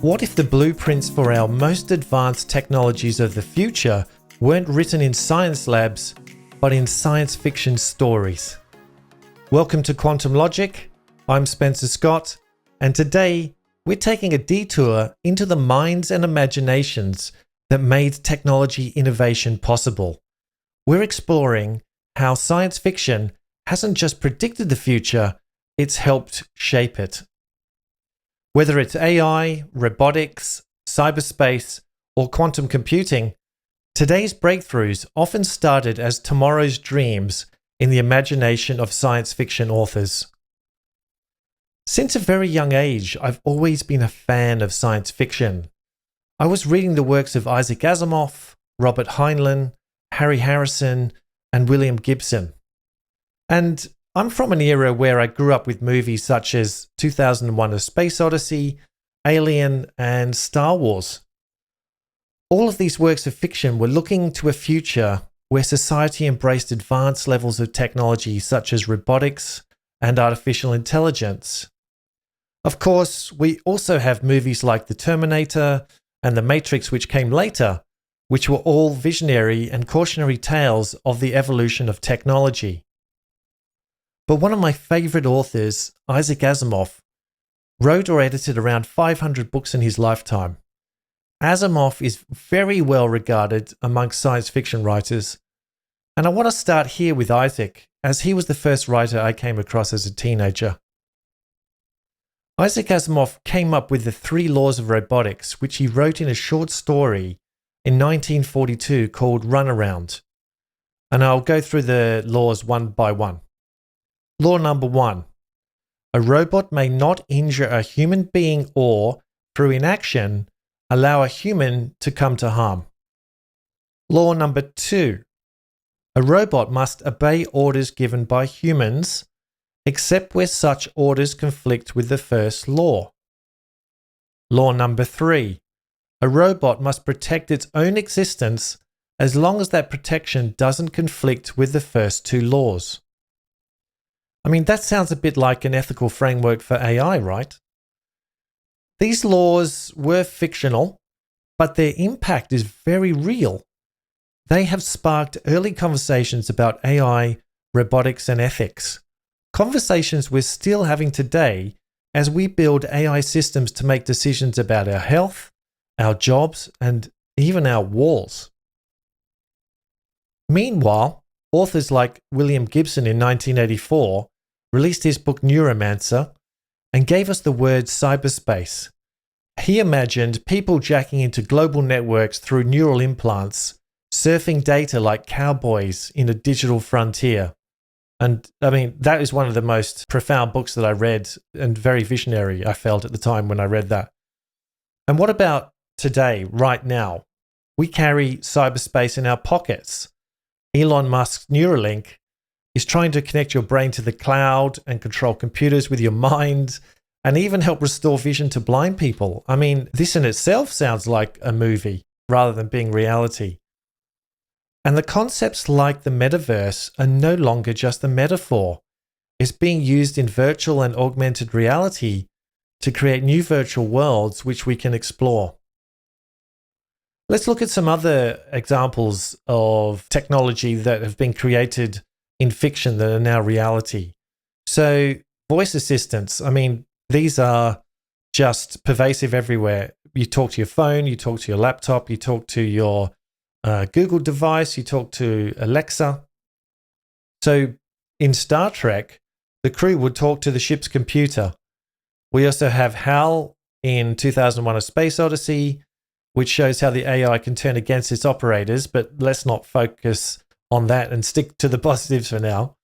What if the blueprints for our most advanced technologies of the future weren't written in science labs, but in science fiction stories? Welcome to Quantum Logic. I'm Spencer Scott, and today we're taking a detour into the minds and imaginations that made technology innovation possible. We're exploring how science fiction hasn't just predicted the future, it's helped shape it. Whether it's AI, robotics, cyberspace, or quantum computing, today's breakthroughs often started as tomorrow's dreams in the imagination of science fiction authors. Since a very young age, I've always been a fan of science fiction. I was reading the works of Isaac Asimov, Robert Heinlein, Harry Harrison, and William Gibson. And I'm from an era where I grew up with movies such as 2001: A Space Odyssey, Alien, and Star Wars. All of these works of fiction were looking to a future where society embraced advanced levels of technology such as robotics and artificial intelligence. Of course, we also have movies like The Terminator and The Matrix, which came later, which were all visionary and cautionary tales of the evolution of technology. But one of my favorite authors, Isaac Asimov, wrote or edited around 500 books in his lifetime. Asimov is very well regarded amongst science fiction writers, and I want to start here with Isaac, as he was the first writer I came across as a teenager. Isaac Asimov came up with the 3 laws of robotics, which he wrote in a short story in 1942 called Runaround. And I'll go through the laws one by one. Law number 1. A robot may not injure a human being or, through inaction, allow a human to come to harm. Law number 2. A robot must obey orders given by humans, except where such orders conflict with the first law. Law number 3. A robot must protect its own existence as long as that protection doesn't conflict with the first 2 laws. I mean, that sounds a bit like an ethical framework for AI, right? These laws were fictional, but their impact is very real. They have sparked early conversations about AI, robotics, and ethics. Conversations we're still having today as we build AI systems to make decisions about our health, our jobs, and even our wars. Meanwhile, authors like William Gibson in 1984 released his book Neuromancer and gave us the word cyberspace. He imagined people jacking into global networks through neural implants, surfing data like cowboys in a digital frontier. And I mean, that is one of the most profound books that I read, and very visionary, I felt at the time when I read that. And what about today, right now? We carry cyberspace in our pockets. Elon Musk's Neuralink is trying to connect your brain to the cloud and control computers with your mind, and even help restore vision to blind people. I mean, this in itself sounds like a movie rather than being reality. And the concepts like the metaverse are no longer just a metaphor. It's being used in virtual and augmented reality to create new virtual worlds which we can explore. Let's look at some other examples of technology that have been created in fiction that are now reality. So, voice assistants, I mean, these are just pervasive everywhere. You talk to your phone, you talk to your laptop, you talk to your Google device, you talk to Alexa. So, in Star Trek, the crew would talk to the ship's computer. We also have HAL in 2001: A Space Odyssey, which shows how the AI can turn against its operators, but let's not focus on that and stick to the positives for now.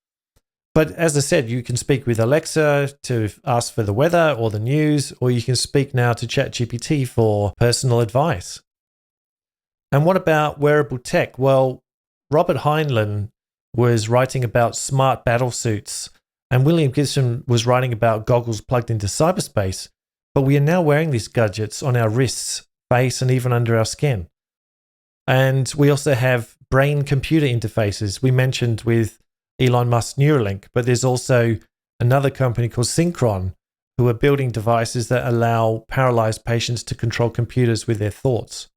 But as I said, you can speak with Alexa to ask for the weather or the news, or you can speak now to ChatGPT for personal advice. And what about wearable tech? Well, Robert Heinlein was writing about smart battle suits, and William Gibson was writing about goggles plugged into cyberspace. But we are now wearing these gadgets on our wrists, face, and even under our skin. And we also have brain-computer interfaces. We mentioned with Elon Musk's Neuralink, but there's also another company called Synchron who are building devices that allow paralyzed patients to control computers with their thoughts.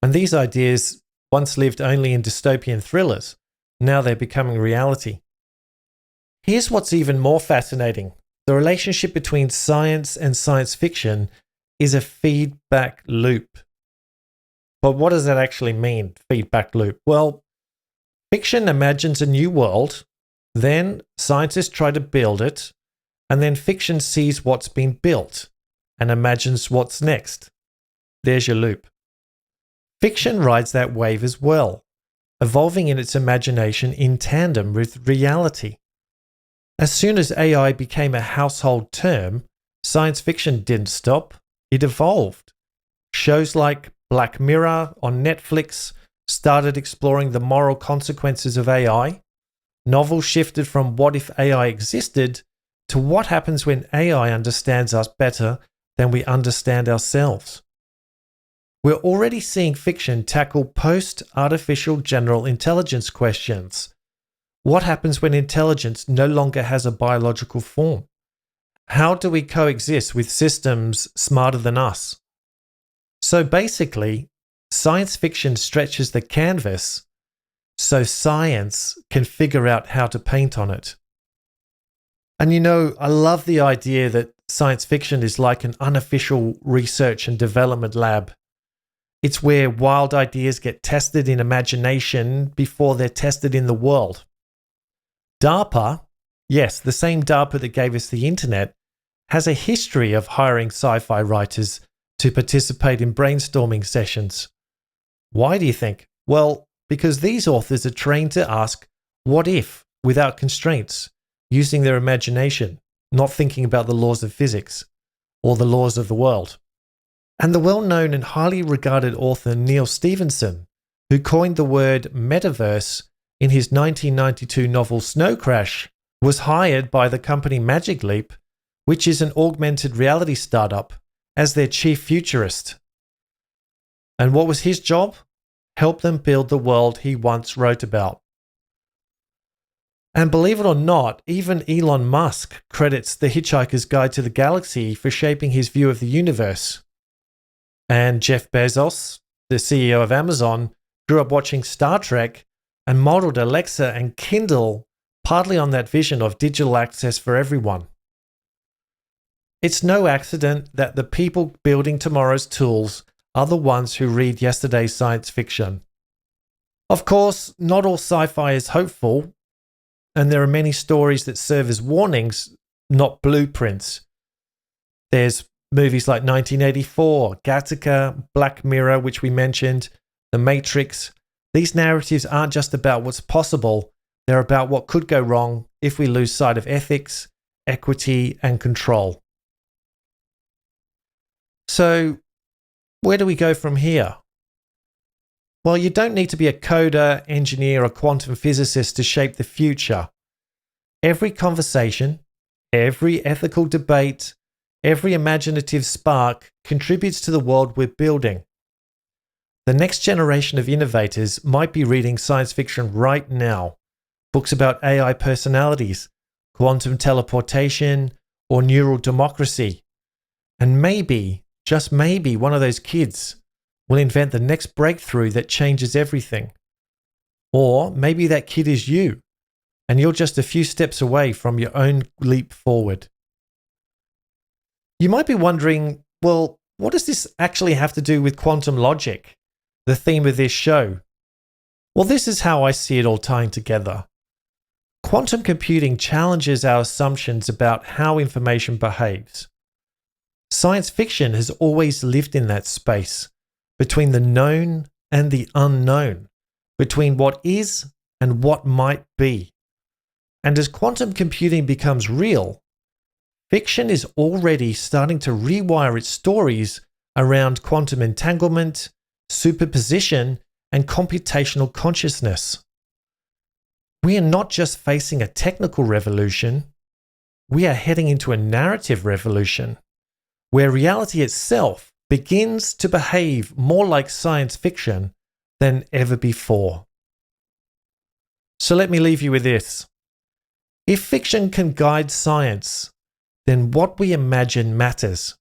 And these ideas once lived only in dystopian thrillers. Now they're becoming reality. Here's what's even more fascinating. The relationship between science and science fiction is a feedback loop. But what does that actually mean, feedback loop? Well, fiction imagines a new world, then scientists try to build it, and then fiction sees what's been built and imagines what's next. There's your loop. Fiction rides that wave as well, evolving in its imagination in tandem with reality. As soon as AI became a household term, science fiction didn't stop, it evolved. Shows like Black Mirror on Netflix started exploring the moral consequences of AI. Novels shifted from what if AI existed to what happens when AI understands us better than we understand ourselves. We're already seeing fiction tackle post-artificial general intelligence questions. What happens when intelligence no longer has a biological form? How do we coexist with systems smarter than us? So basically, science fiction stretches the canvas so science can figure out how to paint on it. And I love the idea that science fiction is like an unofficial research and development lab. It's where wild ideas get tested in imagination before they're tested in the world. DARPA, yes, the same DARPA that gave us the internet, has a history of hiring sci-fi writers to participate in brainstorming sessions. Why do you think? Well, because these authors are trained to ask, what if, without constraints, using their imagination, not thinking about the laws of physics or the laws of the world. And the well-known and highly regarded author Neil Stephenson, who coined the word metaverse in his 1992 novel Snow Crash, was hired by the company Magic Leap, which is an augmented reality startup, as their chief futurist. And what was his job? Help them build the world he once wrote about. And believe it or not, even Elon Musk credits The Hitchhiker's Guide to the Galaxy for shaping his view of the universe. And Jeff Bezos, the CEO of Amazon, grew up watching Star Trek and modeled Alexa and Kindle partly on that vision of digital access for everyone. It's no accident that the people building tomorrow's tools are the ones who read yesterday's science fiction. Of course, not all sci-fi is hopeful, and there are many stories that serve as warnings, not blueprints. There's movies like 1984, Gattaca, Black Mirror, which we mentioned, The Matrix. These narratives aren't just about what's possible, they're about what could go wrong if we lose sight of ethics, equity, and control. So, where do we go from here? Well, you don't need to be a coder, engineer, or quantum physicist to shape the future. Every conversation, every ethical debate, every imaginative spark contributes to the world we're building. The next generation of innovators might be reading science fiction right now, books about AI personalities, quantum teleportation, or neural democracy. And maybe, just maybe, one of those kids will invent the next breakthrough that changes everything. Or maybe that kid is you, and you're just a few steps away from your own leap forward. You might be wondering, well, what does this actually have to do with quantum logic, the theme of this show? Well, this is how I see it all tying together. Quantum computing challenges our assumptions about how information behaves. Science fiction has always lived in that space, between the known and the unknown, between what is and what might be. And as quantum computing becomes real, fiction is already starting to rewire its stories around quantum entanglement, superposition, and computational consciousness. We are not just facing a technical revolution, we are heading into a narrative revolution, where reality itself begins to behave more like science fiction than ever before. So let me leave you with this. If fiction can guide science, then what we imagine matters.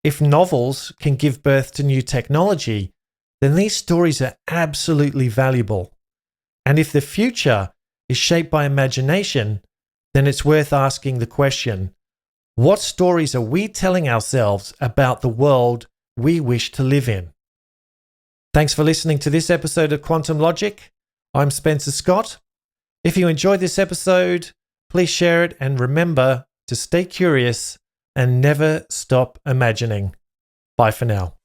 If novels can give birth to new technology, then these stories are absolutely valuable. And if the future is shaped by imagination, then it's worth asking the question, what stories are we telling ourselves about the world we wish to live in? Thanks for listening to this episode of Quantum Logic. I'm Spencer Scott. If you enjoyed this episode, please share it and remember to stay curious and never stop imagining. Bye for now.